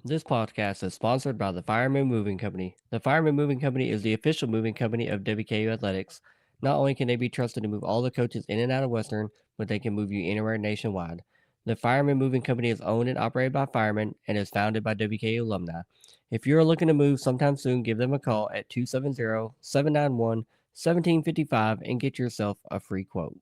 This podcast is sponsored by the Fireman Moving Company. The Fireman Moving Company is the official moving company of WKU Athletics. Not only can they be trusted to move all the coaches in and out of Western, but they can move you anywhere nationwide. The Fireman Moving Company is owned and operated by firemen and is founded by WKU alumni. If you're looking to move sometime soon, give them a call at 270-791-1755 and get yourself a free quote.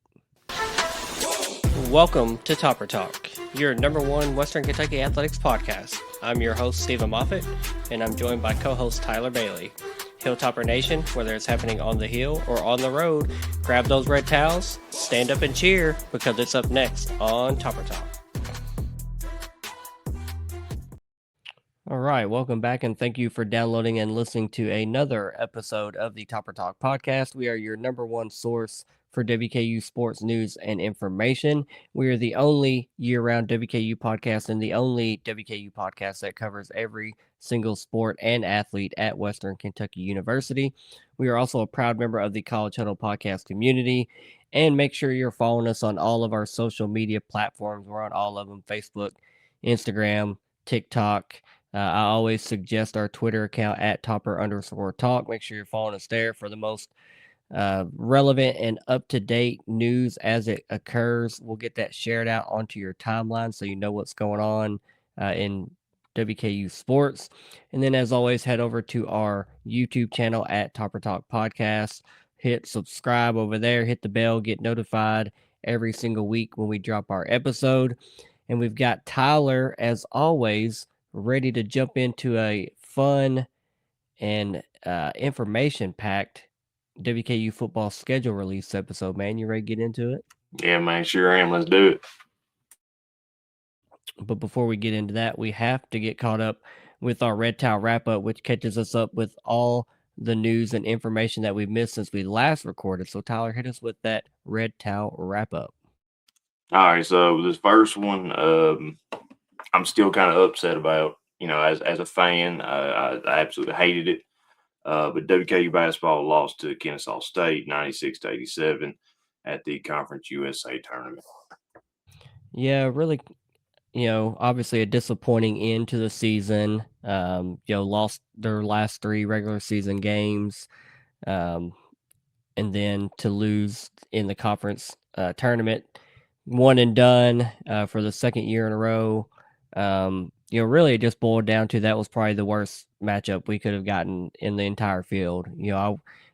Welcome to Topper Talk, your number one Western Kentucky athletics podcast. I'm your host, Stephen Moffitt, and I'm joined by co-host Tyler Bailey. Hilltopper Nation, whether it's happening on the hill or on the road, grab those red towels, stand up and cheer, because it's up next on Topper Talk. All right, welcome back, and thank you for downloading and listening to another episode of the Topper Talk podcast. We are your number one source for WKU sports news and information. We are the only year-round WKU podcast and the only WKU podcast that covers every single sport and athlete at Western Kentucky University. We are also a proud member of the College Huddle podcast community. And make sure you're following us on all of our social media platforms. We're on all of them: Facebook, Instagram, TikTok. I always suggest our Twitter account at @topper_talk. Make sure you're following us there for the most relevant and up-to-date news as it occurs. We'll get that shared out onto your timeline so you know what's going on in WKU sports. And then, as always, head over to our YouTube channel at Topper Talk Podcast. Hit subscribe over there, hit the bell, get notified every single week when we drop our episode. And we've got Tyler, as always, ready to jump into a fun and information-packed WKU football schedule release episode. Man, you ready to get into it? Yeah, man, sure am. Let's do it. But before we get into that, we have to get caught up with our Red Towel wrap-up, which catches us up with all the news and information that we've missed since we last recorded. So, Tyler, hit us with that Red Towel wrap-up. All right, so this first one, I'm still kind of upset about. You know, as a fan, I absolutely hated it. But WKU basketball lost to Kennesaw State 96-87 at the Conference USA tournament. Yeah, really, obviously a disappointing end to the season. Lost their last 3 regular season games, and then to lose in the conference tournament, one and done for the second year in a row. Really it just boiled down to that was probably the worst matchup we could have gotten in the entire field.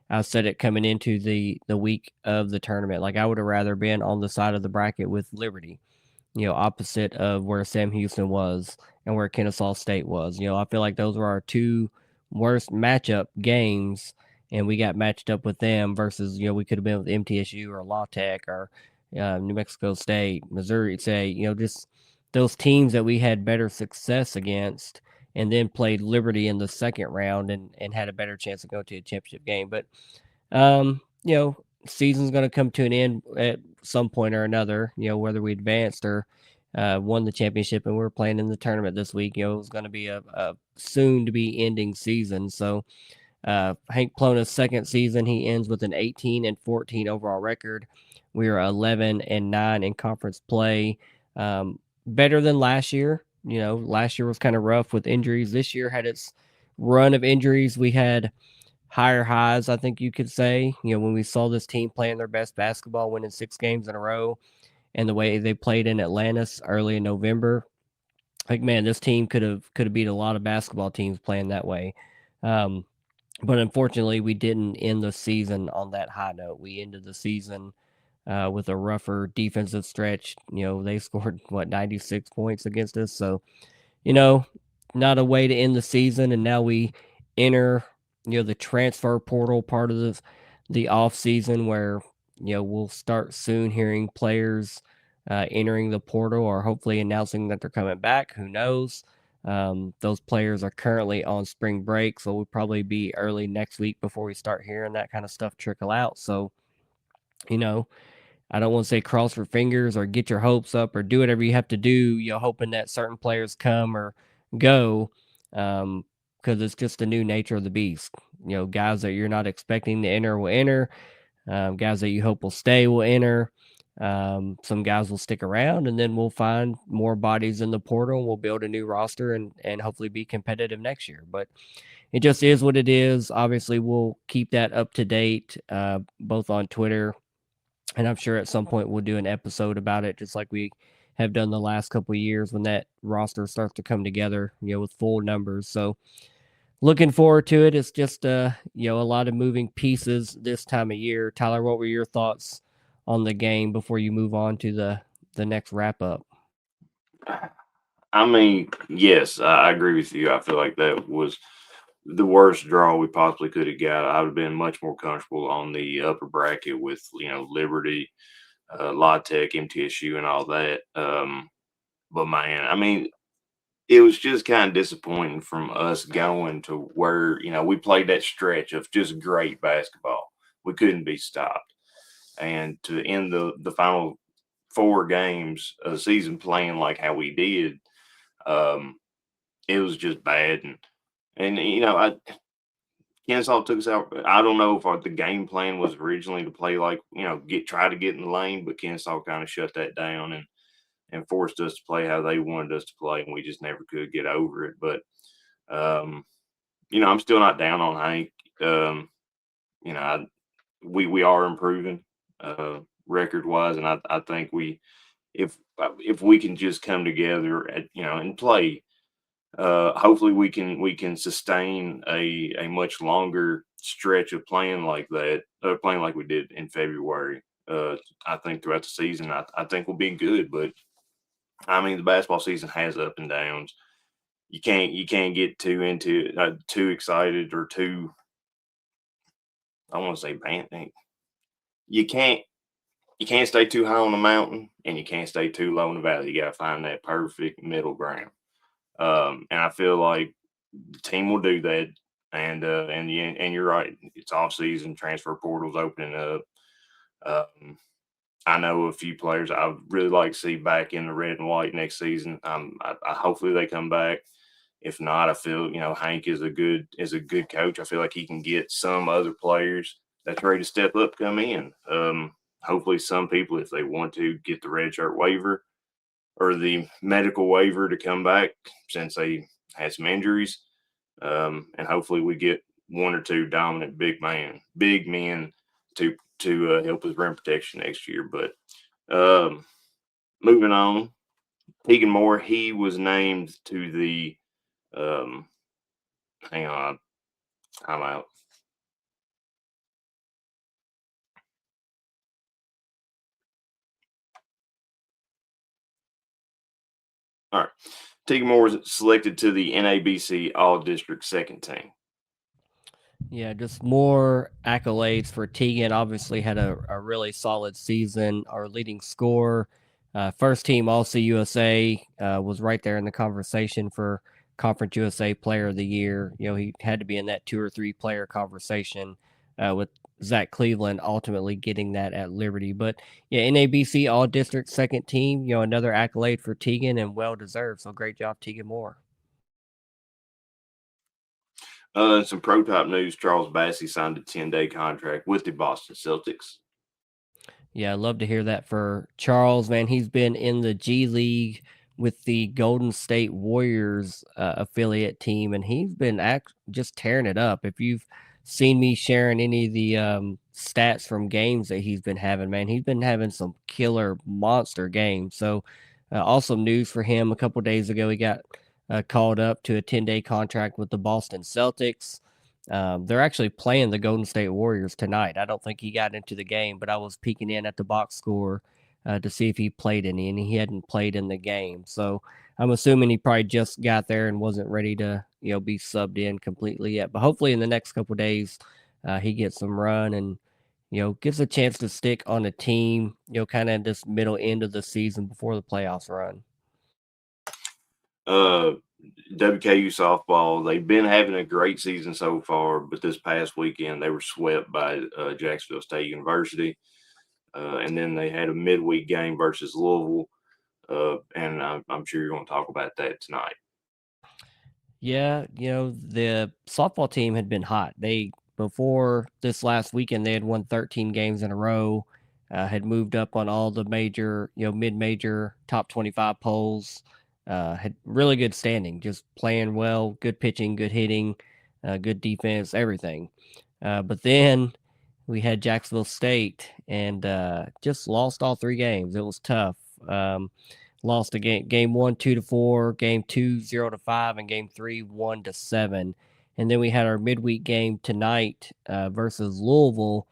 I said it coming into the week of the tournament. Like, I would have rather been on the side of the bracket with Liberty, opposite of where Sam Houston was and where Kennesaw State was. I feel like those were our 2 worst matchup games, and we got matched up with them versus, we could have been with MTSU or La Tech or New Mexico State, Missouri State, just those teams that we had better success against, and then played Liberty in the second round and had a better chance to go to a championship game. But, season's going to come to an end at some point or another, whether we advanced or won the championship and we're playing in the tournament this week. It was going to be a soon to be ending season. So Hank Plona's second season, he ends with an 18-14 overall record. We are 11-9 in conference play. Better than last year. Last year was kind of rough with injuries. This year had its run of injuries. We had higher highs, I think you could say. When we saw this team playing their best basketball, winning 6 games in a row, and the way they played in Atlantis early in November, like, man, this team could have beat a lot of basketball teams playing that way. But unfortunately, we didn't end the season on that high note. We ended the season with a rougher defensive stretch. They scored 96 points against us. So, not a way to end the season. And now we enter, the transfer portal part of the off season, where, we'll start soon hearing players entering the portal or hopefully announcing that they're coming back. Who knows? Those players are currently on spring break, so we'll probably be early next week before we start hearing that kind of stuff trickle out. So, I don't want to say cross your fingers or get your hopes up or do whatever you have to do, hoping that certain players come or go, because it's just the new nature of the beast. Guys that you're not expecting to enter will enter. Guys that you hope will stay will enter. Some guys will stick around, and then we'll find more bodies in the portal. And we'll build a new roster and hopefully be competitive next year. But it just is what it is. Obviously, we'll keep that up to date, both on Twitter, and I'm sure at some point we'll do an episode about it, just like we have done the last couple of years when that roster starts to come together, with full numbers. So looking forward to it. It's just a lot of moving pieces this time of year. Tyler, what were your thoughts on the game before you move on to the next wrap up? I mean, yes, I agree with you. I feel like that was the worst draw we possibly could have got. I would have been much more comfortable on the upper bracket with Liberty, La Tech, MTSU, and all that. But man, I mean, it was just kind of disappointing from us going to where we played that stretch of just great basketball. We couldn't be stopped, and to end the final 4 games of the season playing like how we did, um, it was just bad. And Kennesaw took us out. I don't know if the game plan was originally to play like try to get in the lane, but Kennesaw kind of shut that down and forced us to play how they wanted us to play, and we just never could get over it. But um, I'm still not down on Hank. You know, I, we are improving record wise, and I think if we can just come together and play, hopefully we can sustain a much longer stretch of playing like that, playing like we did in February. I think throughout the season, I think we'll be good. But I mean, the basketball season has up and downs. You can't get too excited or too, I want to say, bad. You can't you can't stay too high on the mountain, and you can't stay too low in the valley. You got to find that perfect middle ground. And I feel like the team will do that. And you're right. It's off season. Transfer portals opening up. Um, I know a few players I would really like to see back in the red and white next season. Hopefully they come back. If not, I feel Hank is a good coach. I feel like he can get some other players that's ready to step up come in. Hopefully, some people, if they want to, get the red shirt waiver or the medical waiver to come back since they had some injuries. And hopefully, we get one or two dominant big men to help with rim protection next year. But moving on, Tegan Moore, he was named to the um, hang on, I'm out. All right. Tegan Moore was selected to the NABC All District Second Team. Yeah, just more accolades for Tegan. Obviously, had a really solid season. Our leading scorer, first team All CUSA, was right there in the conversation for Conference USA Player of the Year. He had to be in that 2 or 3 player conversation, with Zach Cleveland ultimately getting that at Liberty. But yeah, NABC All District Second Team. Another accolade for Tegan, and well deserved. So great job, Tegan Moore. Some pro top news: Charles Bassey signed a 10-day contract with the Boston Celtics. Yeah, I love to hear that for Charles, man. He's been in the G League with the Golden State Warriors affiliate team, and he's been just tearing it up. If you've seen me sharing any of the stats from games that he's been having, man, he's been having some killer monster games. So, awesome news for him. A couple days ago, he got called up to a 10-day contract with the Boston Celtics. They're actually playing the Golden State Warriors tonight. I don't think he got into the game, but I was peeking in at the box score to see if he played any, and he hadn't played in the game. So I'm assuming he probably just got there and wasn't ready to, be subbed in completely yet. But hopefully in the next couple of days, he gets some run and, gets a chance to stick on a team, kind of this middle end of the season before the playoffs run. Uh, WKU softball, they've been having a great season so far, but this past weekend they were swept by Jacksonville State University. And then they had a midweek game versus Louisville. And I'm sure you're going to talk about that tonight. Yeah, the softball team had been hot. Before this last weekend, they had won 13 games in a row. had moved up on all the major, mid-major top 25 polls. Had really good standing, just playing well, good pitching, good hitting, good defense, everything. But then we had Jacksonville State and just lost all 3 games. It was tough. Lost a game one 2-4, game two 0-5, and game three 1-7. And then we had our midweek game tonight versus Louisville.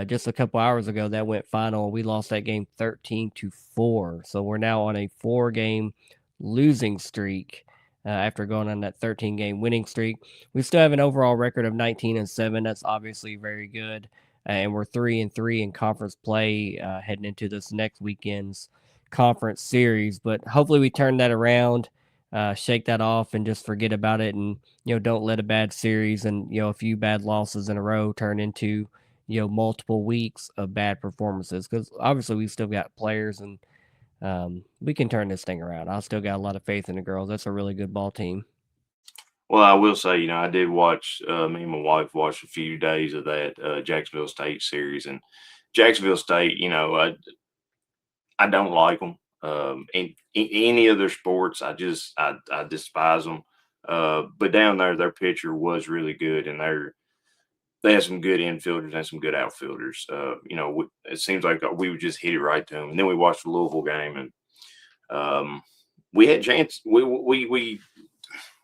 Just a couple hours ago, that went final. We lost that game 13-4. So we're now on a 4-game losing streak after going on that 13-game winning streak. We still have an overall record of 19-7. That's obviously very good. And we're 3-3 in conference play heading into this next weekend's conference series. But hopefully we turn that around, shake that off, and just forget about it. And don't let a bad series and a few bad losses in a row turn into multiple weeks of bad performances. Because obviously we still got players and we can turn this thing around. I still got a lot of faith in the girls. That's a really good ball team. Well, I will say, I did watch. Me and my wife watched a few days of that Jacksonville State series, and Jacksonville State. I don't like them. In any other sports, I despise them. But down there, their pitcher was really good, and they have some good infielders and some good outfielders. It seems like we would just hit it right to them. And then we watched the Louisville game, and we had chance. We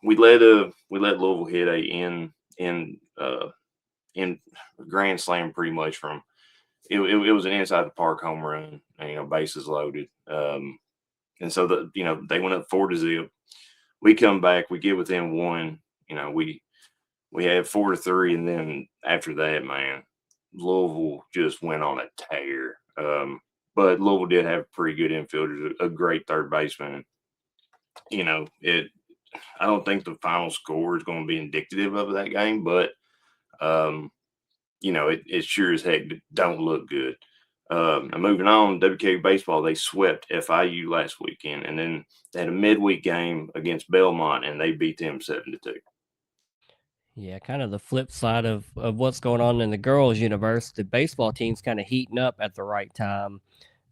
let Louisville hit a in grand slam pretty much from it was an inside the park home run, bases loaded. And so they went up 4-0. We come back, we get within one. We had 4-3, and then after that, man, Louisville just went on a tear. But Louisville did have pretty good infielders, a great third baseman. It. I don't think the final score is going to be indicative of that game, but it sure as heck don't look good. And moving on, WKU baseball, they swept FIU last weekend, and then they had a midweek game against Belmont, and they beat them 7-2. Yeah, kind of the flip side of what's going on in the girls' universe. The baseball team's kind of heating up at the right time.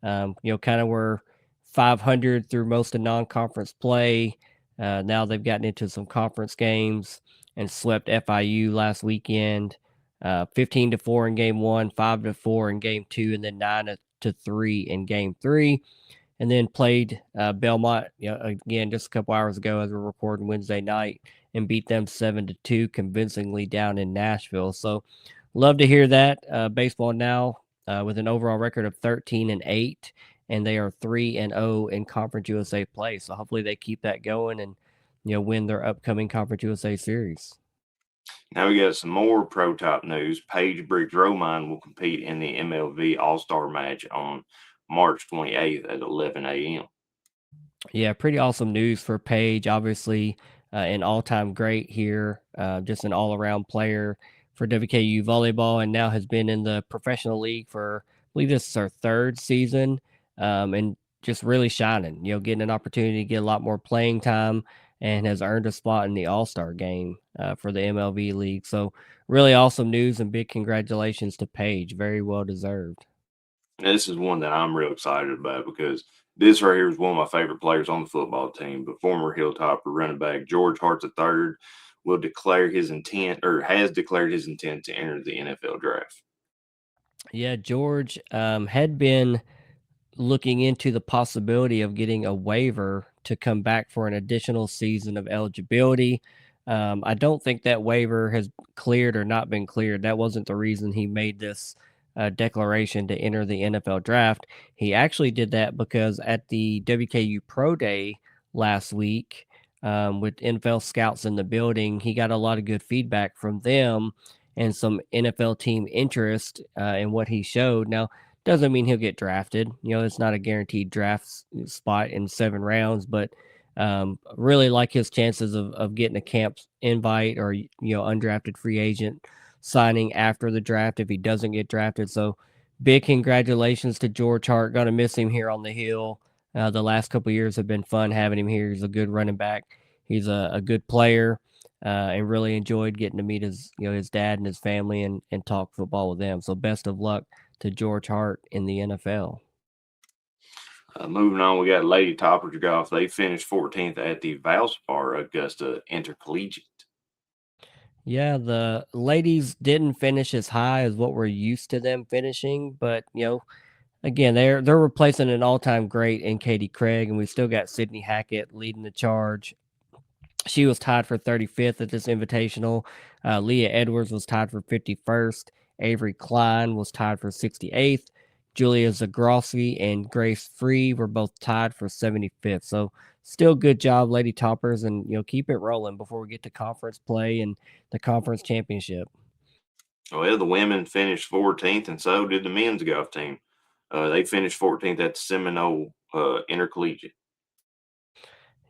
Kind of were 500 through most of non-conference play. Now they've gotten into some conference games and swept FIU last weekend. 15-4 in game one, 5-4 in game two, and then 9-3 in game three. And then played Belmont again just a couple hours ago as we're recording Wednesday night and beat them 7-2 convincingly down in Nashville. So love to hear that. Baseball now with an overall record of 13-8, and they are 3-0 in Conference USA play. So hopefully they keep that going and win their upcoming Conference USA series. Now we got some more pro top news. Paige Briggs Romine will compete in the MLV All-Star match on March 28th at 11 a.m. Yeah, pretty awesome news for Paige. Obviously, an all-time great here, just an all-around player for WKU volleyball, and now has been in the professional league for, I believe this is her 3rd season, and just really shining. Getting an opportunity to get a lot more playing time, and has earned a spot in the All-Star game for the MLV league. So, really awesome news, and big congratulations to Paige. Very well deserved. Now, this is one that I'm real excited about because this right here is one of my favorite players on the football team. But former Hilltopper running back George Hart III will declare his intent, or has declared his intent, to enter the NFL draft. Yeah, George had been looking into the possibility of getting a waiver to come back for an additional season of eligibility. I don't think that waiver has cleared or not been cleared. That wasn't the reason he made this declaration to enter the NFL draft. He actually did that because at the WKU Pro Day last week, with NFL scouts in the building, he got a lot of good feedback from them and some NFL team interest in what he showed. Now, doesn't mean he'll get drafted. It's not a guaranteed draft spot in 7 rounds, but really like his chances of getting a camp invite or undrafted free agent signing after the draft if he doesn't get drafted. So big congratulations to George Hart. Gonna miss him here on the Hill. The last couple years have been fun having him here. He's a good running back. He's a good player, and really enjoyed getting to meet his dad and his family and talk football with them. So best of luck to George Hart in the NFL. Moving on, we got Lady Toppers Golf. They finished 14th at the Valspar Augusta Intercollegiate. Yeah, the ladies didn't finish as high as what we're used to them finishing, but again, they're replacing an all-time great in Katie Craig, and we still got Sydney Hackett leading the charge. She was tied for 35th at this invitational. Leah Edwards was tied for 51st. Avery Klein was tied for 68th. Julia Zagrossi and Grace Free were both tied for 75th. So still good job, Lady Toppers, and keep it rolling before we get to conference play and the conference championship. Well, the women finished 14th, and so did the men's golf team. They finished 14th at the Seminole Intercollegiate.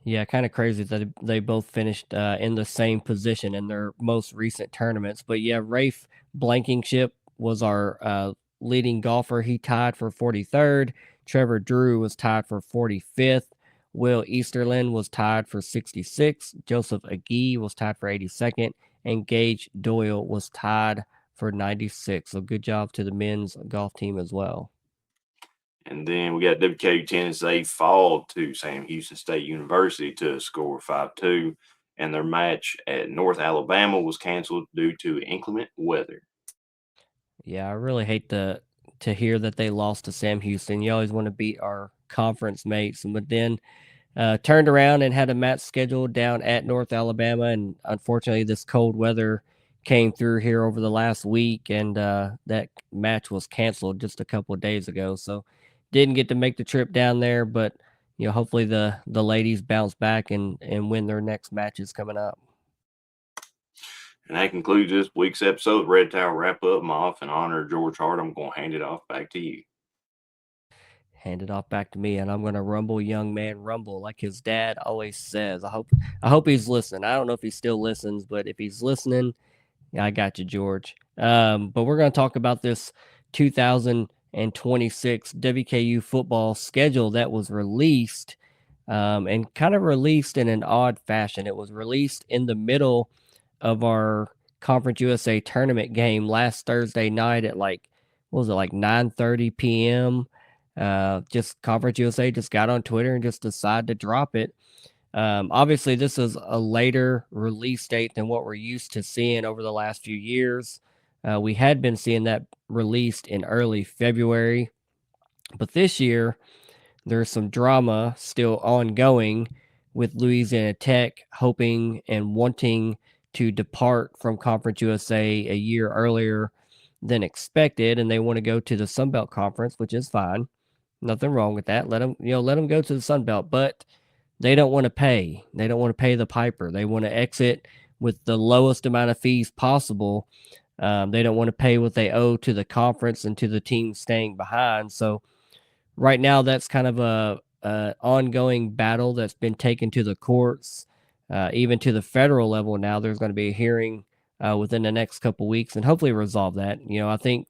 Yeah, kind of crazy that they both finished in the same position in their most recent tournaments. But yeah, Rafe Blankenship was our leading golfer. He tied for 43rd. Trevor Drew was tied for 45th. Will Easterlin was tied for 66th. Joseph Agee was tied for 82nd. And Gage Doyle was tied for 96th. So good job to the men's golf team as well. And then we got WKU tennis. They fall to Sam Houston State University to a score of 5-2. And their match at North Alabama was canceled due to inclement weather. Yeah, I really hate to hear that they lost to Sam Houston. You always want to beat our conference mates, but then turned around and had a match scheduled down at North Alabama, and unfortunately, this cold weather came through here over the last week, and that match was canceled just a couple of days ago. So, didn't get to make the trip down there, but hopefully the ladies bounce back and win their next matches coming up. And that concludes this week's episode. Red Towel wrap up. I'm off in honor of George Hart. I'm going to hand it off back to you. Hand it off back to me, and I'm gonna rumble, young man, rumble, like his dad always says. I hope he's listening. I don't know if he still listens, but if he's listening, yeah, I got you, George. But we're gonna talk about this 2026 WKU football schedule that was released, and kind of released in an odd fashion. It was released in the middle of our Conference USA tournament game last Thursday night at what was it, like 9:30 p.m. Just Conference USA just got on Twitter and just decided to drop it. Obviously, this is a later release date than what we're used to seeing over the last few years. We had been seeing that released in early February, but this year there's some drama still ongoing with Louisiana Tech hoping and wanting to depart from Conference USA a year earlier than expected, and they want to go to the Sun Belt Conference, which is fine. Nothing wrong with that. Let them go to the Sun Belt, but they don't want to pay. They don't want to pay the piper. They want to exit with the lowest amount of fees possible. They don't want to pay what they owe to the conference and to the team staying behind. So right now, that's kind of a ongoing battle that's been taken to the courts, even to the federal level. Now there's going to be a hearing within the next couple weeks, and hopefully resolve that. I think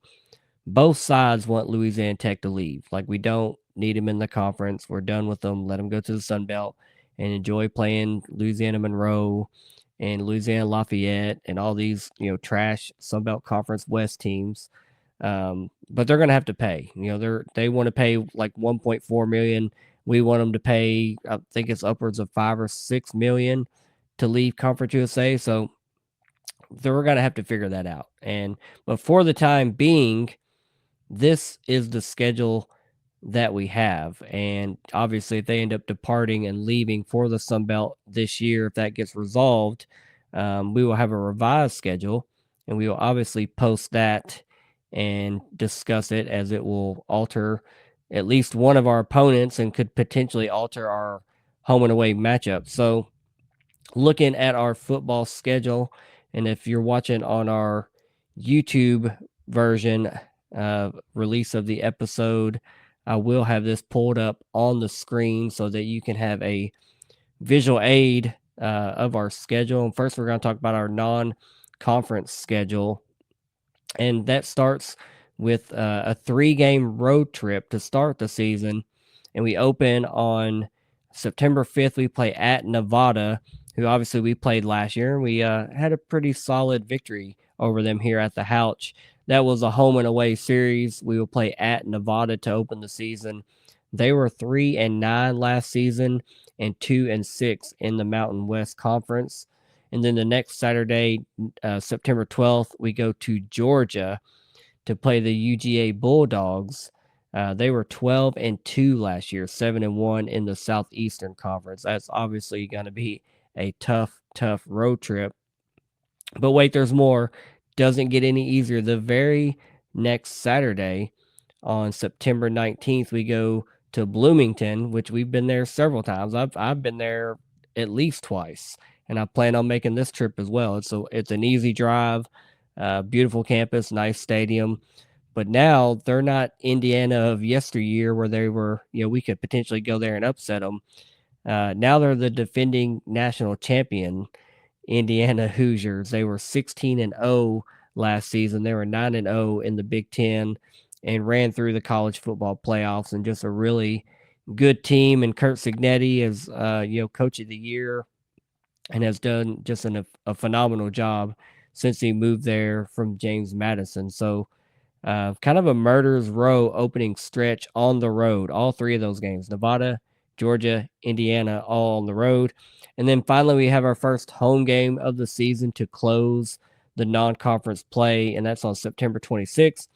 both sides want Louisiana Tech to leave. Like, we don't need him in the conference. We're done with them. Let them go to the Sun Belt and enjoy playing Louisiana Monroe and Louisiana Lafayette and all these, trash Sun Belt Conference West teams. But they're going to have to pay. They want to pay like 1.4 million. We want them to pay, I think it's upwards of 5 or 6 million to leave Conference USA. So we're going to have to figure that out. But for the time being, this is the schedule that we have. And obviously, if they end up departing and leaving for the Sun Belt this year, if that gets resolved, we will have a revised schedule, and we will obviously post that and discuss it, as it will alter at least one of our opponents and could potentially alter our home and away matchup. So, looking at our football schedule, and if you're watching on our YouTube version release of the episode, I will have this pulled up on the screen so that you can have a visual aid of our schedule. And first, we're going to talk about our non-conference schedule, and that starts with a 3-game road trip to start the season. And we open on September 5th. We play at Nevada, who obviously we played last year. We had a pretty solid victory over them here at the Houch. that was a home and away series. We will play at Nevada to open the season. They were 3-9 last season and 2-6 in the Mountain West Conference. And then the next Saturday, September 12th, we go to Georgia to play the UGA Bulldogs. They were 12-2 last year, 7-1 in the Southeastern Conference. That's obviously going to be a tough road trip. But wait, there's more. Doesn't get any easier. The very next Saturday, on September 19th, we go to Bloomington, which we've been there several times. I've been there at least twice, and I plan on making this trip as well. It's an easy drive, beautiful campus, nice stadium. But now they're not Indiana of yesteryear, where they were. We could potentially go there and upset them. Now they're the defending national champion, Indiana Hoosiers. They were 16-0 last season. They were 9-0 in the Big Ten and ran through the college football playoffs, and just a really good team. And Kurt Signetti is, coach of the year, and has done just a phenomenal job since he moved there from James Madison. So kind of a murderer's row opening stretch on the road. All three of those games, Nevada, Georgia, Indiana, all on the road. And then finally, we have our first home game of the season to close the non-conference play, and that's on September 26th.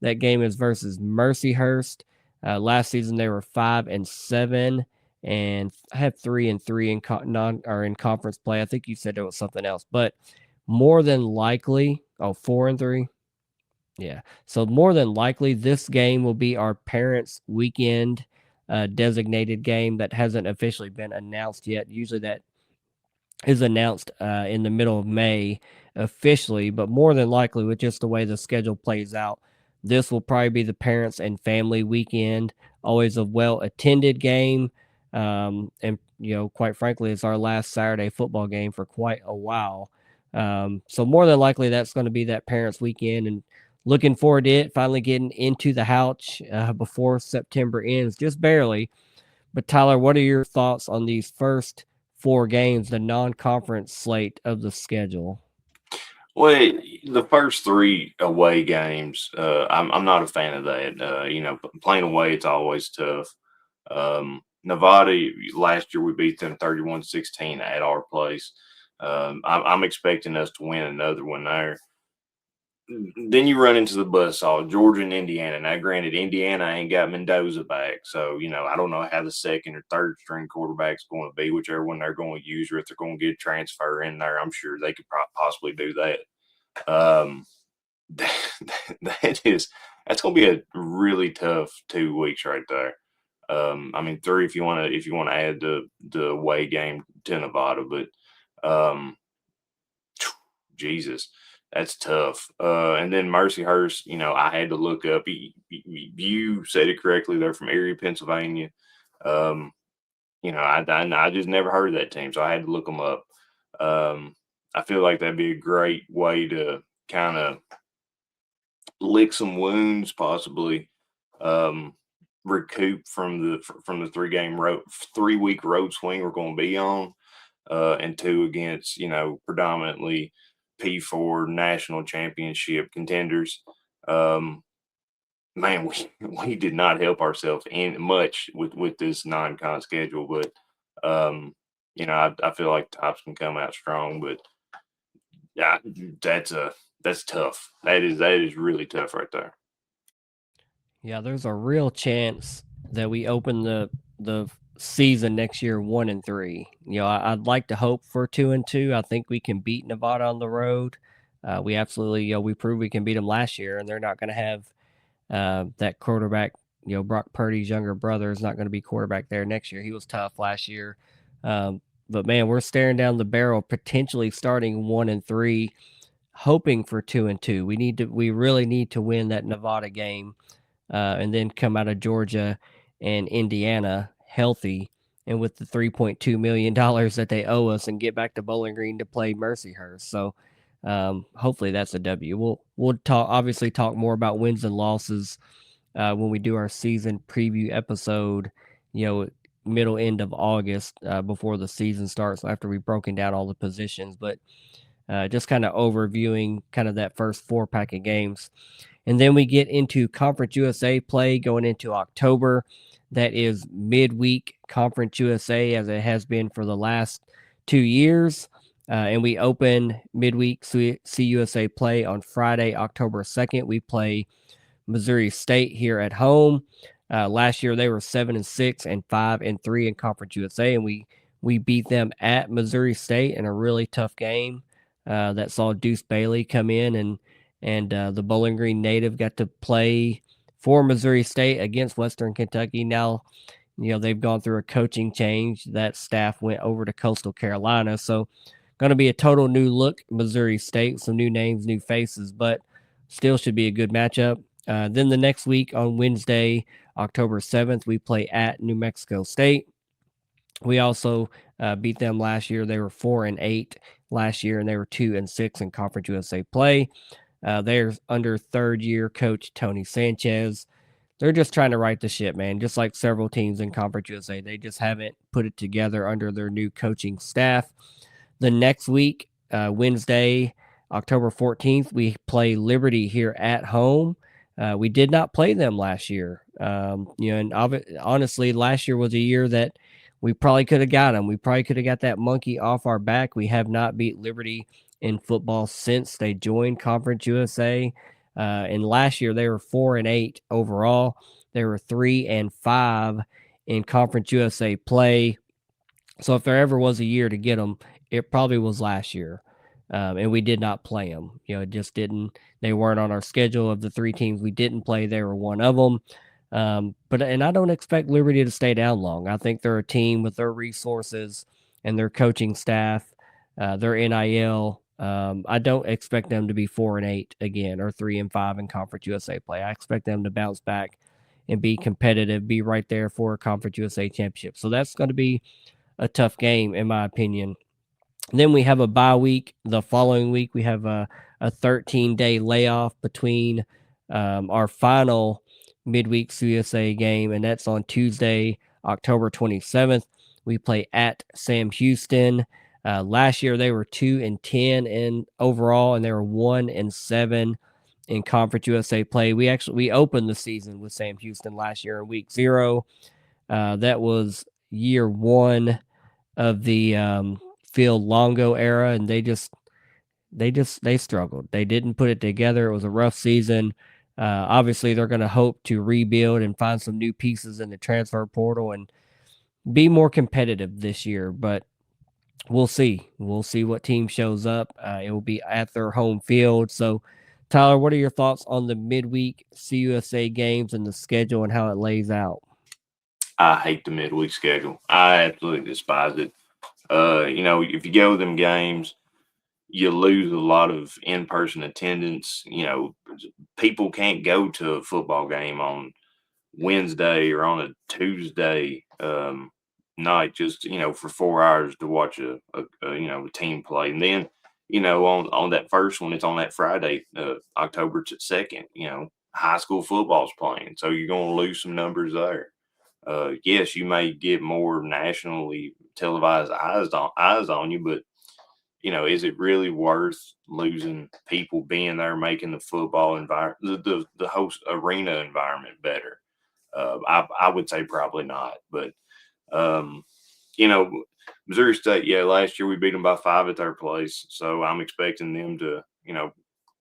That game is versus Mercyhurst. Last season, they were 5-7 and had 3-3 in conference play. I think you said there was something else, but more than likely, 4-3. Yeah. So more than likely, this game will be our parents' weekend designated game that hasn't officially been announced yet. Usually that is announced in the middle of May officially, but more than likely, with just the way the schedule plays out, this will probably be the parents and family weekend. Always a well attended game. And, quite frankly, it's our last Saturday football game for quite a while. So more than likely, that's going to be that parents' weekend. And looking forward to it, finally getting into the couch before September ends, just barely. But Tyler, what are your thoughts on these first four games, the non-conference slate of the schedule? Well, the first three away games, I'm not a fan of that. Playing away, it's always tough. Nevada, last year we beat them 31-16 at our place. I'm expecting us to win another one there. Then you run into the buzzsaw, Georgia and Indiana. Now, granted, Indiana ain't got Mendoza back, so I don't know how the second or third string quarterback's going to be, whichever one they're going to use, or if they're going to get a transfer in there. I'm sure they could possibly do that. That's going to be a really tough 2 weeks right there. I mean, 3 if you want to add the away game to Nevada, but Jesus, that's tough. And then Mercyhurst, I had to look up. You said it correctly. They're from Erie, Pennsylvania. I just never heard of that team, so I had to look them up. I feel like that'd be a great way to kind of lick some wounds, possibly recoup from the 3-week road swing we're going to be on, and 2 against predominantly P4 national championship contenders. Man, we did not help ourselves in much with this non-con schedule, but I feel like Tops can come out strong, but yeah, that's tough. That is really tough right there. Yeah, there's a real chance that we open the season next year 1-3. I'd like to hope for 2-2. I think we can beat Nevada on the road. We absolutely, we proved we can beat them last year, and they're not going to have that quarterback. Brock Purdy's younger brother is not going to be quarterback there next year. He was tough last year. But man, we're staring down the barrel, potentially starting 1-3, hoping for 2-2. We really need to win that Nevada game, and then come out of Georgia and Indiana healthy and with the $3.2 million that they owe us, and get back to Bowling Green to play Mercyhurst. So hopefully that's a W. We'll talk more about wins and losses when we do our season preview episode, middle end of August, before the season starts, after we've broken down all the positions. But just kind of overviewing kind of that first 4 pack of games. And then we get into Conference USA play going into October. That is midweek Conference USA, as it has been for the last 2 years. And we open midweek CUSA play on Friday, October 2nd. We play Missouri State here at home. Last year they were 7-6 and 5-3 in Conference USA, and we beat them at Missouri State in a really tough game that saw Deuce Bailey come in, and the Bowling Green native got to play for Missouri State against Western Kentucky. Now, they've gone through a coaching change. That staff went over to Coastal Carolina, so going to be a total new look. Missouri State, some new names, new faces, but still should be a good matchup. Then the next week on Wednesday, October 7th, we play at New Mexico State. We also beat them last year. They were 4-8 last year, and they were 2-6 in Conference USA play. They're under third-year coach Tony Sanchez. They're just trying to right the ship, man. Just like several teams in Conference USA, they just haven't put it together under their new coaching staff. The next week, Wednesday, October 14th, we play Liberty here at home. We did not play them last year. And honestly, last year was a year that we probably could have got them. We probably could have got that monkey off our back. We have not beat Liberty in football since they joined Conference USA. And last year they were 4-8 overall. They were 3-5 in Conference USA play. So if there ever was a year to get them, it probably was last year. And we did not play them. It just didn't. They weren't on our schedule of the 3 teams we didn't play. They were one of them. But I don't expect Liberty to stay down long. I think they're a team with their resources and their coaching staff, their NIL. I don't expect them to be 4-8 again or 3-5 in Conference USA play. I expect them to bounce back and be competitive, be right there for a Conference USA championship. So that's going to be a tough game, in my opinion. Then we have a bye week. The following week, we have a 13-day layoff between our final midweek CUSA game, and that's on Tuesday, October 27th. We play at Sam Houston. Last year, they were 2-10 in overall, and they were 1-7 in Conference USA play. We opened the season with Sam Houston last year in week 0. That was year 1 of the Phil Longo era, and they struggled. They didn't put it together. It was a rough season. Obviously, they're going to hope to rebuild and find some new pieces in the transfer portal and be more competitive this year. But we'll see. We'll see what team shows up. It will be at their home field. So, Tyler, what are your thoughts on the midweek CUSA games and the schedule and how it lays out? I hate the midweek schedule. I absolutely despise it. If you go to them games, you lose a lot of in-person attendance. People can't go to a football game on Wednesday or on a Tuesday night just for 4 hours to watch a team play, and then on that first one, it's on that Friday, October 2nd. High school football's playing, so you're going to lose some numbers there. Yes, you may get more nationally televised eyes on you, but is it really worth losing people being there, making the football environment, the host arena environment better? I would say probably not, but Missouri State, yeah, last year we beat them by 5 at their place, so I'm expecting them to,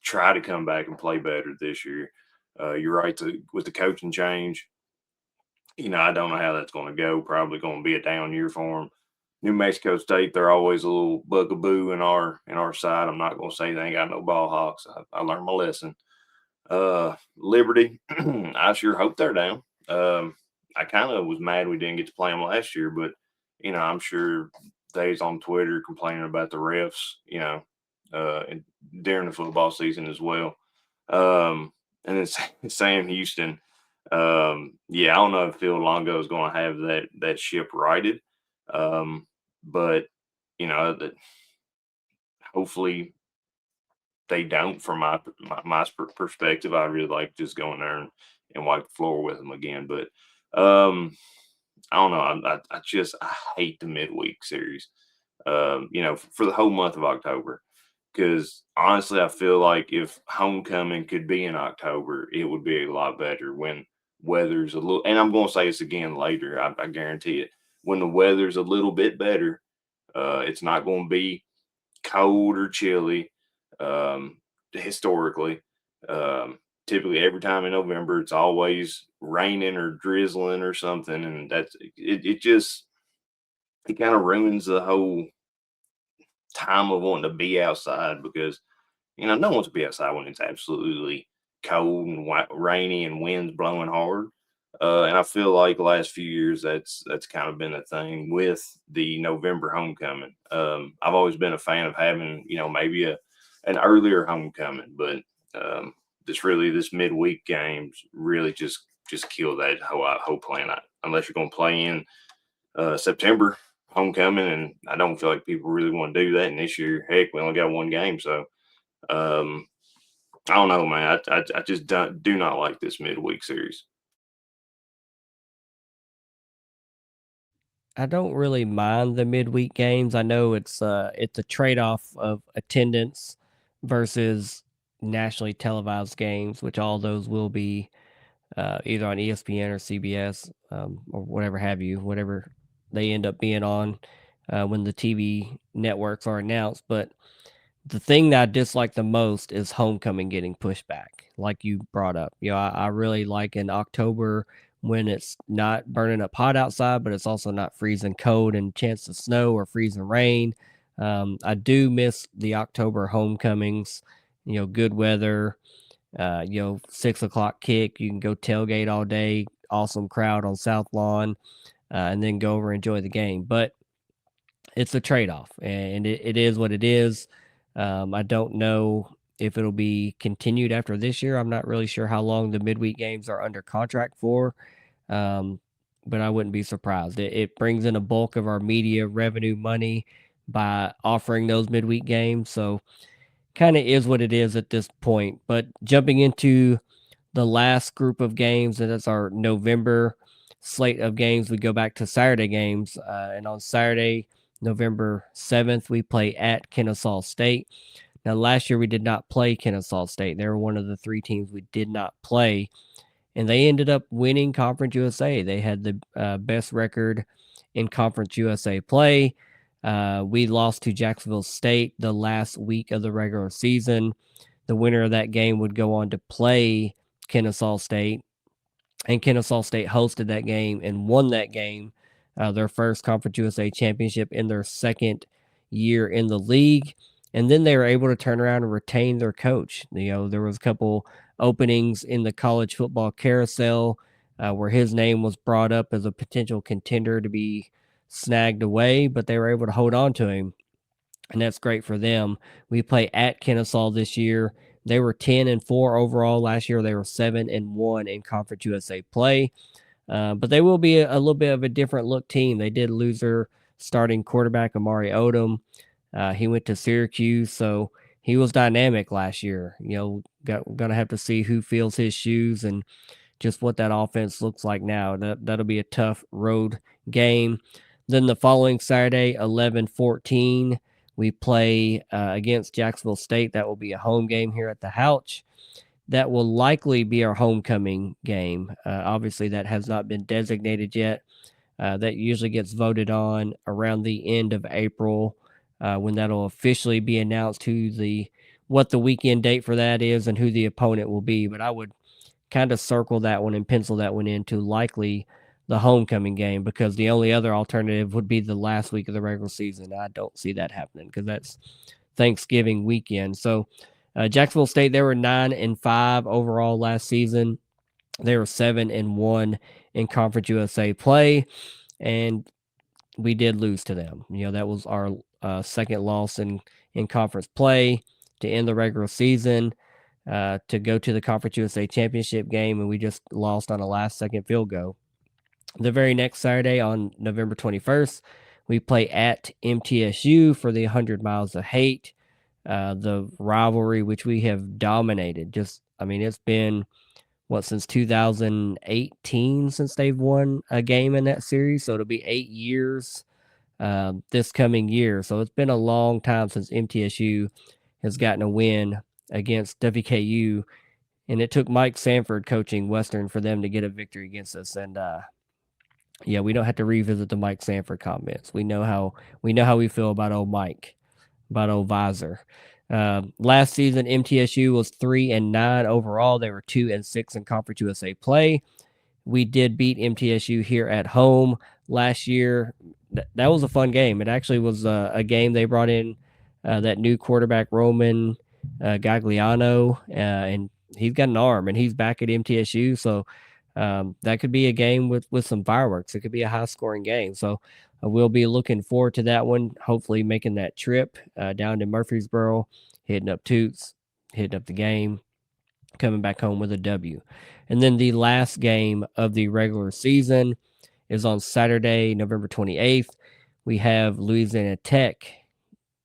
try to come back and play better this year. You're right, with the coaching change, I don't know how that's going to go. Probably going to be a down year for them. New Mexico State, they're always a little bugaboo in our side. I'm not going to say they ain't got no ball hawks. I learned my lesson. Liberty, I sure hope they're down. I kind of was mad we didn't get to play them last year, but I'm sure they's on Twitter complaining about the refs, during the football season as well. And then Sam Houston, I don't know if Phil Longo is going to have that ship righted, but hopefully they don't. From my perspective, I really like just going there and wipe the floor with them again. But I don't know. I hate the midweek series. For the whole month of October, because honestly, I feel like if homecoming could be in October, it would be a lot better when weather's a little. And I'm going to say this again later. I guarantee it. When the weather's a little bit better, it's not going to be cold or chilly. Historically, typically every time in November, it's always raining or drizzling or something, and that's it. It kind of ruins the whole time of wanting to be outside because no one wants to be outside when it's absolutely cold and rainy and winds blowing hard. And I feel like the last few years that's kind of been a thing with the November homecoming. I've always been a fan of having maybe an earlier homecoming, but this midweek games really just kill that whole plan. Unless you're going to play in September homecoming, and I don't feel like people really want to do that. And this year, heck, we only got one game, so um, I don't know, man. I just do not like this midweek series. I don't really mind the midweek games. I know it's a trade-off of attendance versus nationally televised games, which all those will be either on ESPN or CBS, or whatever have you, whatever they end up being on when the TV networks are announced. But the thing that I dislike the most is homecoming getting pushed back, like you brought up. I really like in October when it's not burning up hot outside, but it's also not freezing cold and chance of snow or freezing rain. I do miss the October homecomings, good weather, 6 o'clock kick. You can go tailgate all day, awesome crowd on South Lawn, and then go over and enjoy the game. But it's a trade-off, and it is what it is. I don't know if it'll be continued after this year. I'm not really sure how long the midweek games are under contract for, um, but I wouldn't be surprised. It brings in a bulk of our media revenue money by offering those midweek games. So kind of is what it is at this point. But jumping into the last group of games, and that's our November slate of games. We go back to Saturday games, and on Saturday, November 7th, we play at Kennesaw State. Now, last year we did not play Kennesaw State. They were one of the three teams we did not play, and they ended up winning Conference USA. They had the best record in Conference USA play. We lost to Jacksonville State the last week of the regular season. The winner of that game would go on to play Kennesaw State, and Kennesaw State hosted that game and won that game, their first Conference USA championship in their second year in the league. And then they were able to turn around and retain their coach. There was a couple openings in the college football carousel where his name was brought up as a potential contender to be snagged away, but they were able to hold on to him, and that's great for them. We play at Kennesaw this year. They were 10-4 overall last year. They were 7-1 in Conference USA play. But they will be a little bit of a different look team. They did lose their starting quarterback, Amari Odom. He went to Syracuse, so he was dynamic last year. Gonna have to see who fills his shoes and just what that offense looks like now. That'll be a tough road game. Then the following Saturday, 11-14, we play against Jacksonville State. That will be a home game here at the Houch. That will likely be our homecoming game. Obviously, that has not been designated yet. That usually gets voted on around the end of April, when that'll officially be announced what the weekend date for that is and who the opponent will be. But I would kind of circle that one and pencil that one into likely the homecoming game, because the only other alternative would be the last week of the regular season. I don't see that happening because that's Thanksgiving weekend. So Jacksonville State, they were 9-5 overall last season. They were 7-1 in Conference USA play, and we did lose to them. That was our second loss in conference play to end the regular season, to go to the Conference USA championship game, and we just lost on a last-second field goal. The very next Saturday, on November 21st, we play at MTSU for the 100 Miles of Hate, the rivalry which we have dominated. It's been since 2018 since they've won a game in that series, so it'll be 8 years this coming year. So it's been a long time since MTSU has gotten a win against WKU, and it took Mike Sanford coaching Western for them to get a victory against us. And yeah, we don't have to revisit the Mike Sanford comments. We know how we feel about old Mike, about old Visor. Last season, MTSU was 3-9 overall. They were 2-6 in Conference USA play. We did beat MTSU here at home last year. That was a fun game. It actually was a game they brought in that new quarterback, Roman Gagliano, and he's got an arm, and he's back at MTSU. So that could be a game with some fireworks. It could be a high-scoring game. So we'll be looking forward to that one, hopefully making that trip down to Murfreesboro, hitting up Toots, hitting up the game, coming back home with a W. And then the last game of the regular season is on Saturday, November 28th. We have Louisiana Tech.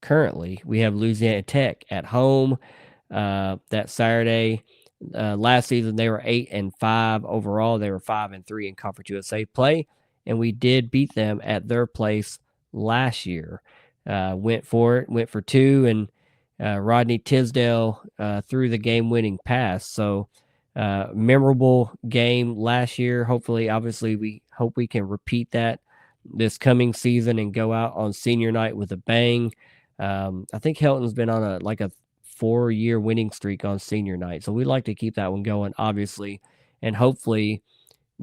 Currently, we have Louisiana Tech at home that Saturday. Last season, they were 8-5 overall. They were 5-3 in Conference USA play, and we did beat them at their place last year. Went for it, went for two, and Rodney Tisdale threw the game-winning pass. So memorable game last year. Hopefully, obviously, we hope we can repeat that this coming season and go out on senior night with a bang. I think Helton's been on a 4-year winning streak on senior night, so we'd like to keep that one going, obviously, and hopefully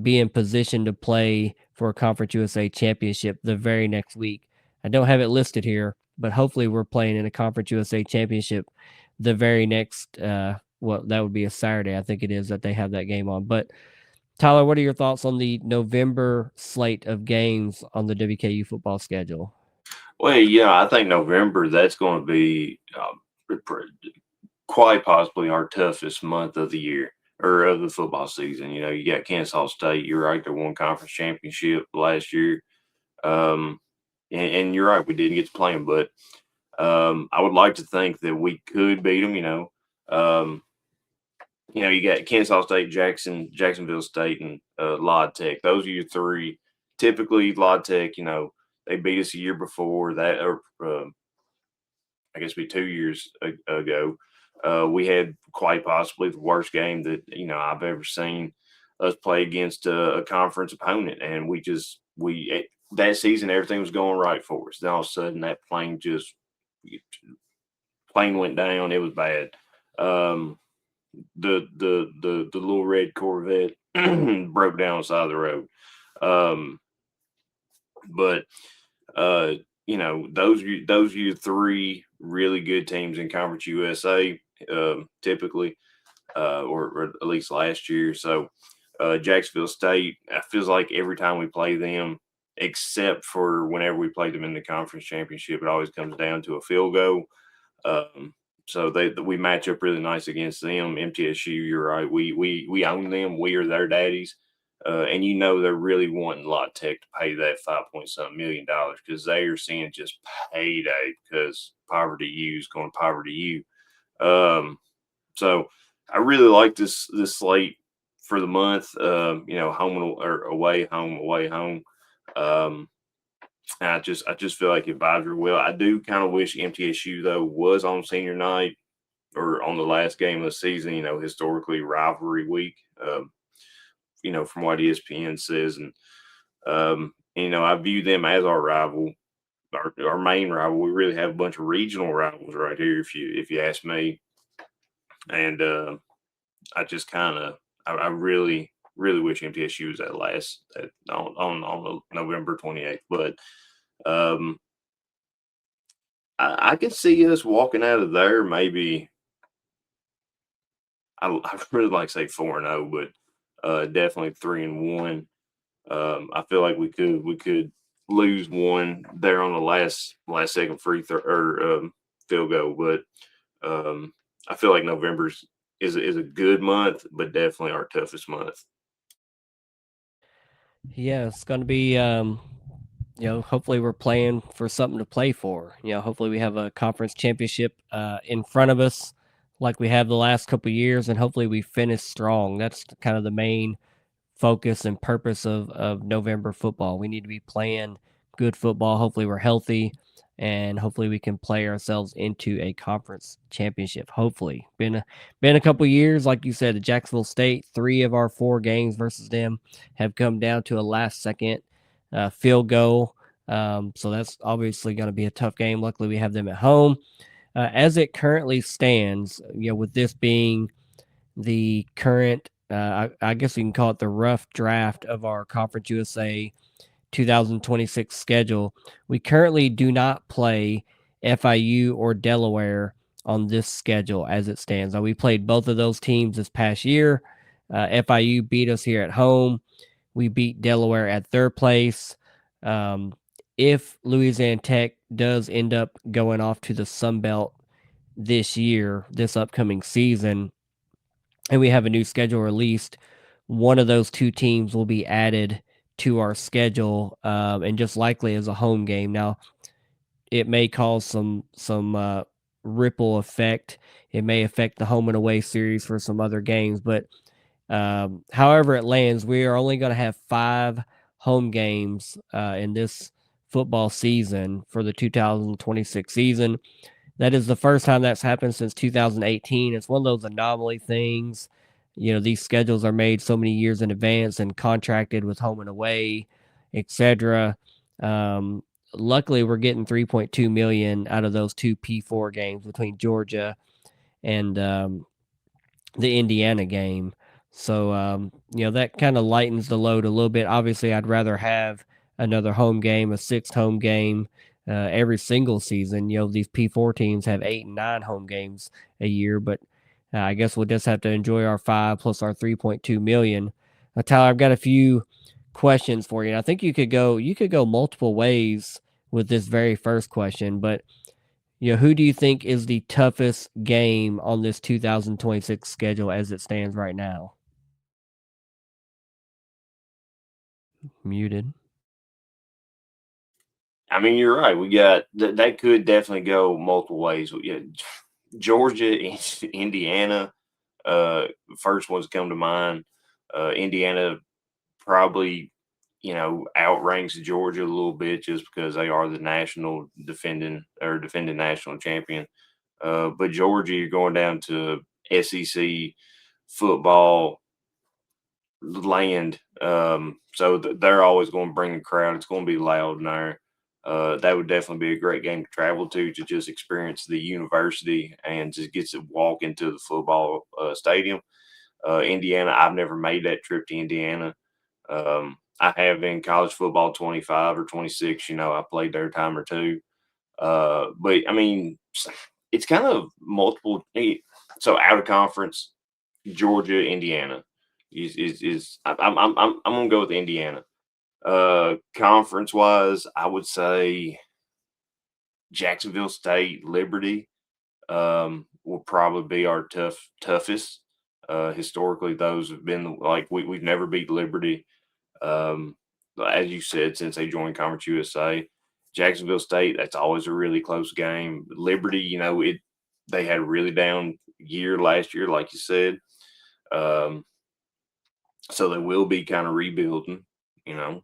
be in position to play for a Conference USA championship the very next week. I don't have it listed here, but hopefully we're playing in a Conference USA championship the very next. Well, that would be a Saturday, I think it is, that they have that game on. But Tyler, what are your thoughts on the November slate of games on the WKU football schedule? Well, yeah, I think November that's going to be quite possibly our toughest month of the year or of the football season. You know, you got Kansas State. You're right, they won conference championship last year, um, and you're right, we didn't get to play them, but I would like to think that we could beat them. Um, you got Kansas State, Jacksonville State, and Lod Tech. Those are your three. Typically, Lod Tech, they beat us a year before that, or I guess be 2 years ago. We had quite possibly the worst game that I've ever seen us play against a conference opponent, and that season everything was going right for us. Then all of a sudden that plane went down. It was bad. The little red Corvette broke down on the side of the road. But those are your three really good teams in Conference USA, typically, or at least last year. So Jacksonville State, I feels like every time we play them, except for whenever we played them in the conference championship, it always comes down to a field goal. So we match up really nice against them. MTSU, you're right. We own them. We are their daddies. And they're really wanting La Tech to pay that $5 million because they are seeing just payday because poverty U is going to poverty U. So I really like this slate for the month. Home or away, home, away, home. And I just feel like it vibes real well. I do kind of wish MTSU though was on senior night or on the last game of the season. Historically rivalry week. From what ESPN says, and I view them as our rival, our main rival. We really have a bunch of regional rivals right here, if you ask me. And I just I really wish MTSU was on November 28th, but I can see us walking out of there. Maybe I really like to say 4-0, but definitely 3-1. I feel like we could lose one there on the last second free throw or field goal, but I feel like November is a good month, but definitely our toughest month. Yeah, it's going to be, hopefully we're playing for something to play for. Hopefully we have a conference championship in front of us like we have the last couple of years, and hopefully we finish strong. That's kind of the main focus and purpose of November football. We need to be playing good football. Hopefully we're healthy and hopefully we can play ourselves into a conference championship. Hopefully, been a couple years, like you said, at Jacksonville State. 3 of our 4 games versus them have come down to a last second field goal. So that's obviously going to be a tough game. Luckily, we have them at home. As it currently stands, with this being the current, I guess you can call it the rough draft of our Conference USA 2026 schedule, we currently do not play FIU or Delaware on this schedule as it stands. Now, we played both of those teams this past year. FIU beat us here at home. We beat Delaware at their place. Um, if Louisiana Tech does end up going off to the Sun Belt this year, this upcoming season, and we have a new schedule released, one of those 2 teams will be added to our schedule, and just likely as a home game. Now, it may cause some ripple effect. It may affect the home and away series for some other games, but however it lands, we are only going to have 5 home games in this football season for the 2026 season. That is the first time that's happened since 2018. It's one of those anomaly things. These schedules are made so many years in advance and contracted with home and away, etc. Luckily, we're getting 3.2 million out of those 2 P4 games between Georgia and the Indiana game. So, that kind of lightens the load a little bit. Obviously, I'd rather have another home game, a 6th home game every single season. These P4 teams have 8 and 9 home games a year, but I guess we'll just have to enjoy our 5 plus our 3.2 million. Tyler, I've got a few questions for you. And I think you could go multiple ways with this very first question, but who do you think is the toughest game on this 2026 schedule as it stands right now? Muted. I mean, you're right. We got that could definitely go multiple ways. Yeah, Georgia, Indiana, first ones come to mind. Indiana probably, outranks Georgia a little bit just because they are the defending national champion. But Georgia, you're going down to SEC football land. So they're always going to bring a crowd. It's going to be loud in there. That would definitely be a great game to travel to just experience the university and just get to walk into the football stadium. Indiana, I've never made that trip to Indiana. I have in college football 25 or 26. I played there a time or two. But I mean, it's kind of multiple. So out of conference, Georgia, Indiana is I'm gonna go with Indiana. Conference wise, I would say Jacksonville State, Liberty, will probably be our toughest. Historically, those have been like we've never beat Liberty. Um, as you said, since they joined Conference USA, Jacksonville State, that's always a really close game. Liberty, they had a really down year last year, like you said. Um, so they will be kind of rebuilding, you know.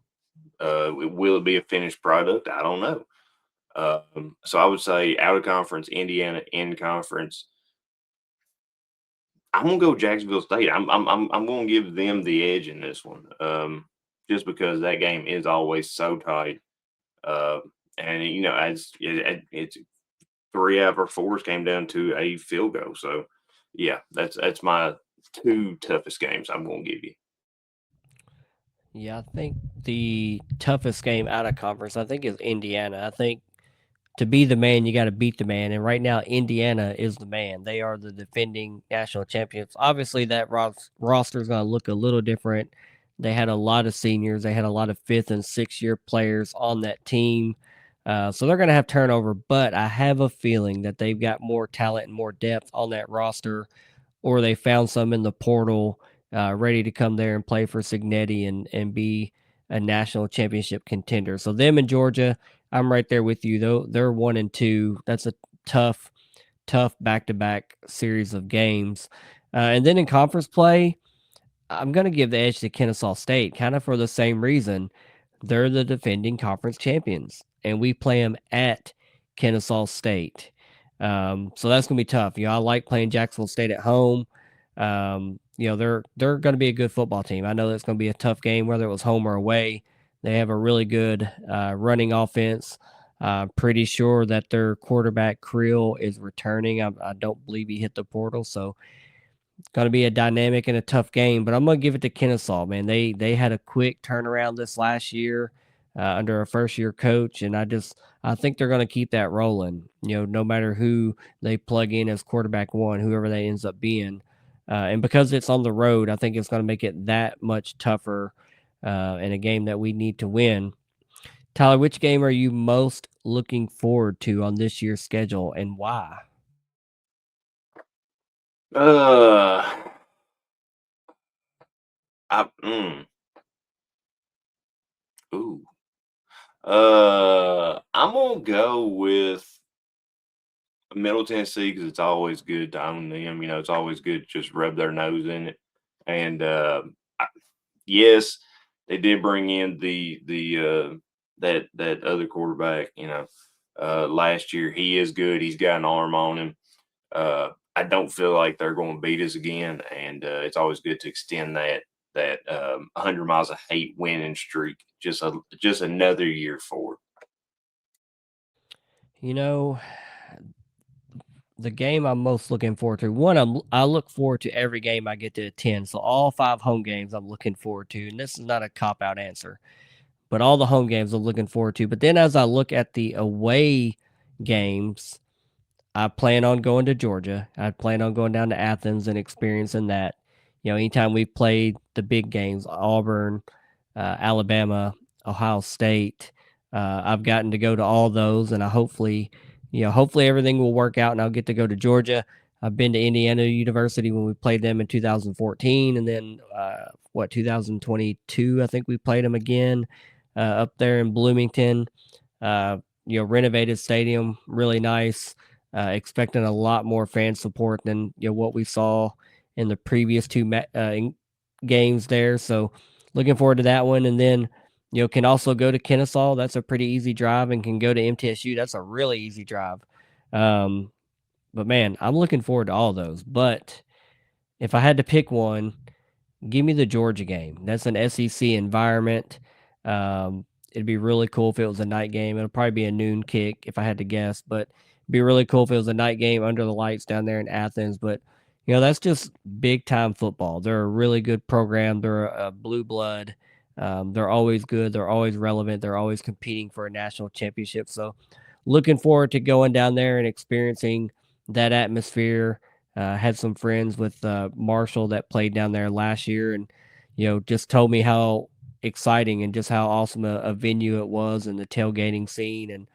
Will it be a finished product? I don't know. So I would say out of conference, Indiana, in conference. I'm gonna go Jacksonville State. I'm gonna give them the edge in this one. Just because that game is always so tight. Uh, and it's 3 out of 4 came down to a field goal. So yeah, that's my 2 toughest games I'm gonna give you. Yeah, I think the toughest game out of conference, I think, is Indiana. I think to be the man, you got to beat the man. And right now, Indiana is the man. They are the defending national champions. Obviously, that roster is going to look a little different. They had a lot of seniors. They had a lot of 5th and 6th year players on that team. So they're going to have turnover, but I have a feeling that they've got more talent and more depth on that roster, or they found some in the portal ready to come there and play for Signetti and be a national championship contender. So them in Georgia, I'm right there with you. Though they're 1-2. That's a tough, tough back-to-back series of games. And then in conference play, I'm going to give the edge to Kennesaw State, kind of for the same reason. They're the defending conference champions, and we play them at Kennesaw State. So that's gonna be tough. I like playing Jacksonville State at home. They're gonna be a good football team. I know that's gonna be a tough game, whether it was home or away. They have a really good running offense. Pretty sure that their quarterback Creel is returning. I don't believe he hit the portal, so going to be a dynamic and a tough game, but I'm going to give it to Kennesaw, man. They had a quick turnaround this last year under a first year coach, and I think they're going to keep that rolling. No matter who they plug in as quarterback one, whoever that ends up being, and because it's on the road, I think it's going to make it that much tougher in a game that we need to win. Tyler, which game are you most looking forward to on this year's schedule, and why? Uh, I ooh. I'm gonna go with Middle Tennessee because it's always good to own them. It's always good to just rub their nose in it. And I, yes, they did bring in that other quarterback. Last year he is good. He's got an arm on him. I don't feel like they're going to beat us again, and it's always good to extend that 100 miles of hate winning streak just another year forward. You know, the game I'm most looking forward to. One, I look forward to every game I get to attend. So all 5 home games I'm looking forward to, and this is not a cop out answer, but all the home games I'm looking forward to. But then as I look at the away games, I plan on going to Georgia. I plan on going down to Athens and experiencing that. Anytime we've played the big games, Auburn, Alabama, Ohio State, I've gotten to go to all those, and hopefully everything will work out, and I'll get to go to Georgia. I've been to Indiana University when we played them in 2014, and then 2022, I think we played them again up there in Bloomington. Uh, Renovated stadium, really nice. Expecting a lot more fan support than what we saw in the previous games there. So looking forward to that one, and then can also go to Kennesaw. That's a pretty easy drive, and can go to MTSU. That's a really easy drive. Um, but man, I'm looking forward to all those. But if I had to pick one, give me the Georgia game. That's an SEC environment. It'd be really cool if it was a night game. It'll probably be a noon kick if I had to guess, but it'd be really cool if it was a night game under the lights down there in Athens. But that's just big time football. They're a really good program. They're a blue blood. They're always good. They're always relevant. They're always competing for a national championship. So, looking forward to going down there and experiencing that atmosphere. Had some friends with Marshall that played down there last year, and just told me how exciting and just how awesome a venue it was, and the tailgating scene, and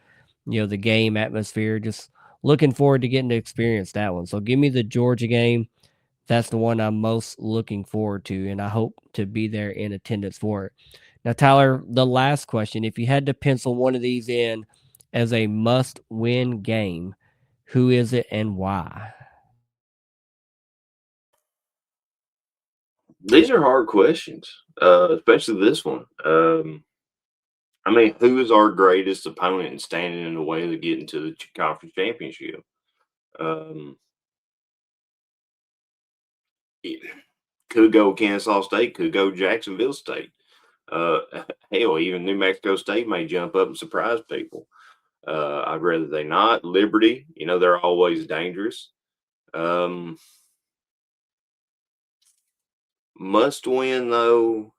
the game atmosphere. Just looking forward to getting to experience that one. So give me the Georgia game. That's the one I'm most looking forward to, and I hope to be there in attendance for it. Now, Tyler, the last question: if you had to pencil one of these in as a must-win game, who is it and why? These are hard questions, especially this one. I mean, who is our greatest opponent and standing in the way of getting to the conference championship? Um, it could go Kansas State, could go Jacksonville State. Uh, Hell, even New Mexico State may jump up and surprise people. I'd rather they not. Liberty, they're always dangerous. Um, Must win though.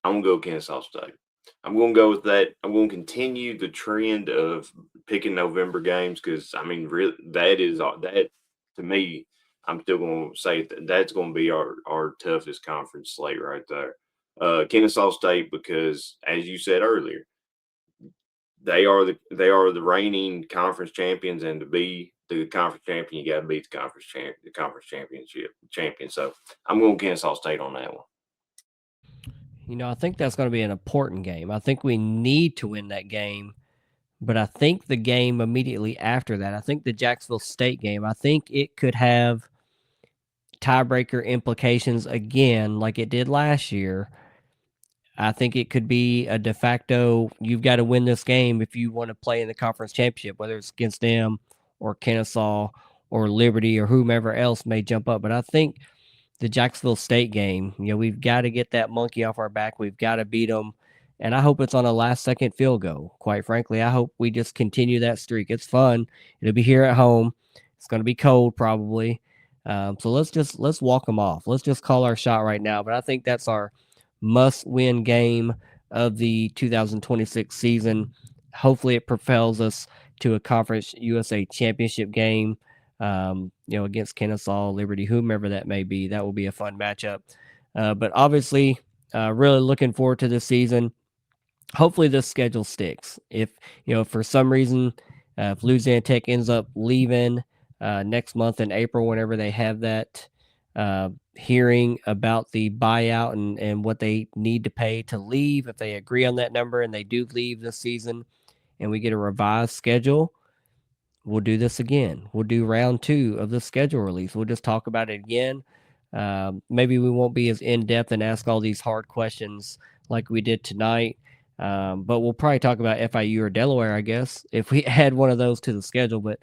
I'm gonna go Kansas State. I'm gonna go with that. I'm gonna continue the trend of picking November games because I mean, really, that to me. I'm still gonna say that's gonna be our toughest conference slate right there. Kennesaw State because, as you said earlier, they are the reigning conference champions, and to be the conference champion, you got to beat the conference championship champion. So I'm going Kennesaw State on that one. I think that's going to be an important game. I think we need to win that game, but I think the game immediately after that, I think the Jacksonville State game, I think it could have tiebreaker implications again, like it did last year. I think it could be a de facto. You've got to win this game if you want to play in the conference championship, whether it's against them or Kennesaw or Liberty or whomever else may jump up. But I think the Jacksonville State game, we've got to get that monkey off our back. We've got to beat them. And I hope it's on a last second field goal. Quite frankly, I hope we just continue that streak. It's fun. It'll be here at home. It's going to be cold probably. So let's walk them off. Let's just call our shot right now. But I think that's our must-win game of the 2026 season. Hopefully, it propels us to a Conference USA championship game. Against Kennesaw, Liberty, whomever that may be. That will be a fun matchup. But obviously, really looking forward to this season. Hopefully, this schedule sticks. If for some reason, if Louisiana Tech ends up leaving next month in April, whenever they have that hearing about the buyout and what they need to pay to leave, if they agree on that number and they do leave this season, and we get a revised schedule, we'll do this again. We'll do round 2 of the schedule release. We'll just talk about it again. Maybe we won't be as in depth and ask all these hard questions like we did tonight. But we'll probably talk about FIU or Delaware, I guess, if we add one of those to the schedule. But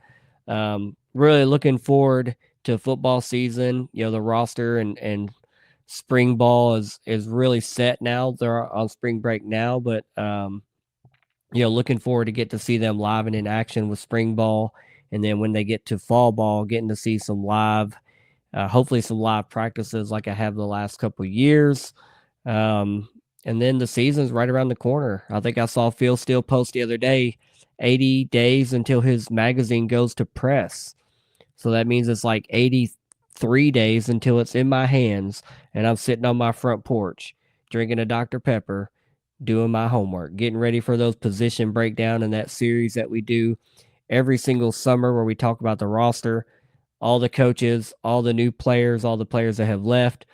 really looking forward to football season. The roster and spring ball is really set now. They're on spring break now, but looking forward to get to see them live and in action with spring ball. And then when they get to fall ball, getting to see some live, hopefully some live practices like I have the last couple of years. And then the season's right around the corner. I think I saw Phil Steele post the other day, 80 days until his magazine goes to press. So that means it's like 83 days until it's in my hands and I'm sitting on my front porch drinking a Dr. Pepper, doing my homework, getting ready for those position breakdown and that series that we do every single summer where we talk about the roster, all the coaches, all the new players, all the players that have left,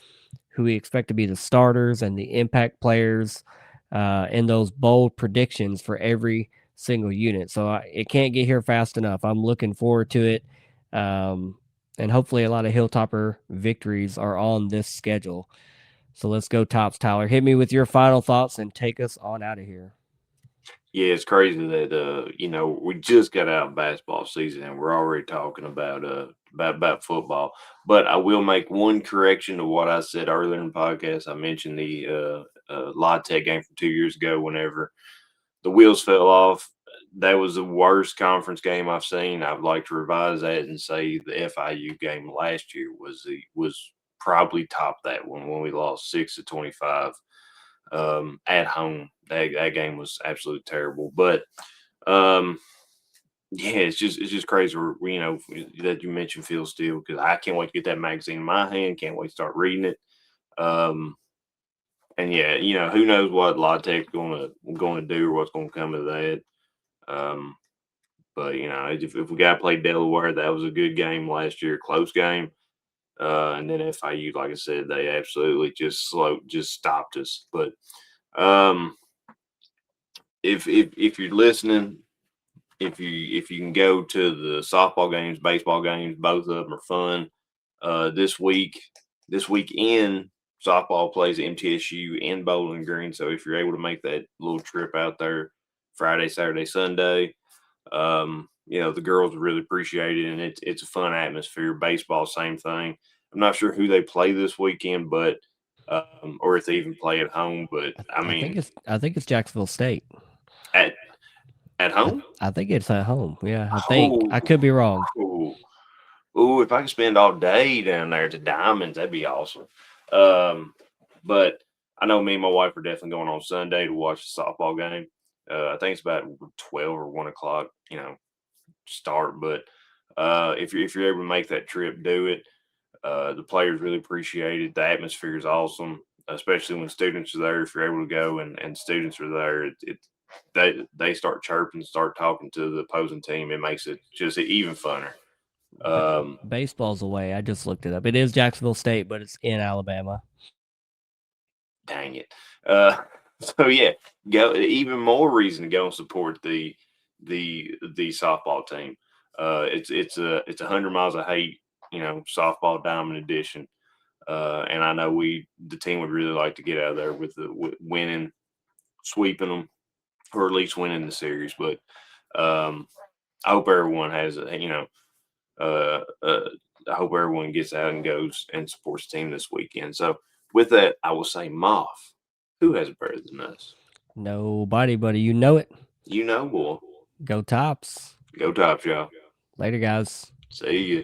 who we expect to be the starters and the impact players, and those bold predictions for every single unit. So it can't get here fast enough. I'm looking forward to it. And hopefully a lot of Hilltopper victories are on this schedule. So let's go Tops. Tyler, hit me with your final thoughts and take us on out of here. Yeah, it's crazy that we just got out of basketball season and we're already talking about football. But I will make one correction to what I said earlier in the podcast. I mentioned the La Tech game from 2 years ago. Whenever the wheels fell off, that was the worst conference game I've seen. I'd like to revise that and say the FIU game last year was probably top that one when we lost 6-25 at home. That game was absolutely terrible. But yeah, it's just crazy. That you mentioned Phil Steele, because I can't wait to get that magazine in my hand. Can't wait to start reading it. And yeah, who knows what La Tech's gonna do or what's gonna come of that. But if we got to play Delaware, that was a good game last year, close game. And then FIU, like I said, they absolutely just stopped us. But if you're listening, if you can go to the softball games, baseball games, both of them are fun. This weekend, softball plays MTSU in Bowling Green. So if you're able to make that little trip out there, Friday, Saturday, Sunday, the girls really appreciate it, and it's a fun atmosphere. Baseball, same thing. I'm not sure who they play this weekend, but or if they even play at home. But I think it's Jacksonville State. at home. I think it's at home. Yeah, I think Oh, I could be wrong. oh, if I could spend all day down there at the Diamonds, that'd be awesome. But I know me and my wife are definitely going on Sunday to watch the softball game. I think it's about 12 or 1 o'clock, start. But if you're able to make that trip, do it. The players really appreciate it. The atmosphere is awesome, especially when students are there. If you're able to go and students are there, they start chirping, start talking to the opposing team. It makes it just even funner. Baseball's away. I just looked it up. It is Jacksonville State, but it's in Alabama. Dang it. So yeah, go even more reason to go and support the softball team. It's 100 miles of hate, softball diamond edition. And I know the team would really like to get out of there with winning, sweeping them, or at least winning the series. But I hope everyone has I hope everyone gets out and goes and supports the team this weekend. So with that, I will say, Moff, who has it better than us? Nobody, buddy. You know it. You know, boy. Go Tops. Go Tops, y'all. Later, guys. See you.